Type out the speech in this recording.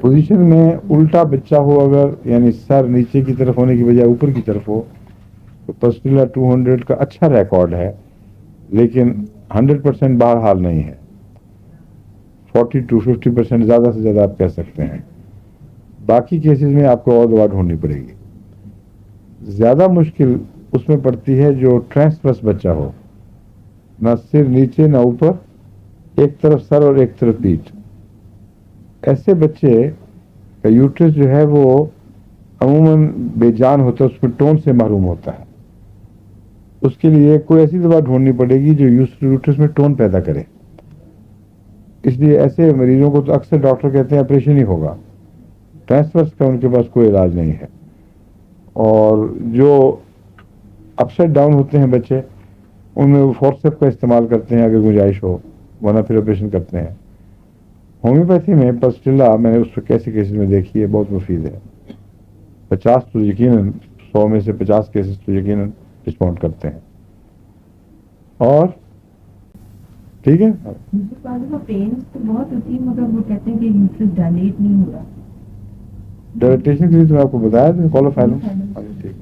Position میں الٹا بچہ ہو اگر، یعنی سر نیچے کی طرف ہونے کی بجائے اوپر کی طرف ہو، تو پسٹیلا 200 کا اچھا ریکارڈ ہے، لیکن 100% بہرحال نہیں ہے. 40 to 50% زیادہ سے زیادہ آپ کہہ سکتے ہیں. باقی کیسز میں آپ کو اور دوا ڈھونڈنی پڑے گی. زیادہ مشکل اس میں پڑتی ہے جو ٹرانسورس بچہ ہو، نہ سر نیچے نہ اوپر، ایک طرف سر اور ایک طرف پیٹھ. ایسے بچے کا یوٹرس جو ہے وہ عموماً بے جان ہوتا ہے، اس میں ٹون سے محروم ہوتا ہے. اس کے لیے کوئی ایسی دوا ڈھونڈنی پڑے گی جو یوٹرس میں ٹون پیدا کرے. اس لیے ایسے مریضوں کو تو اکثر ڈاکٹر کہتے ہیں آپریشن ہی ہوگا. ٹرانسورس کا ان کے پاس کوئی علاج نہیں ہے. اور جو اپ سائڈ ڈاؤن ہوتے ہیں بچے، ان میں وہ فورسپ کا استعمال کرتے ہیں اگر گنجائش ہو، ورنہ پھر آپریشن کرتے ہیں. ہومیوپیتھی میں پسٹیلا میں نے اس کو کیسے کیسز میں دیکھی ہے، بہت مفید ہے. 50 تو یقیناً 100 میں سے 50 کیسز تو یقیناً رسپونڈ کرتے ہیں. اور ٹھیک ہے، بہت ہوتی ہے مگر وہ کہتے ہیں کہ یوٹرس ڈائلیٹ نہیں ہو رہا. ڈائلیٹیشن کے لیے تو میں آپ کو بتایا تھا کالوفائلم. ٹھیک.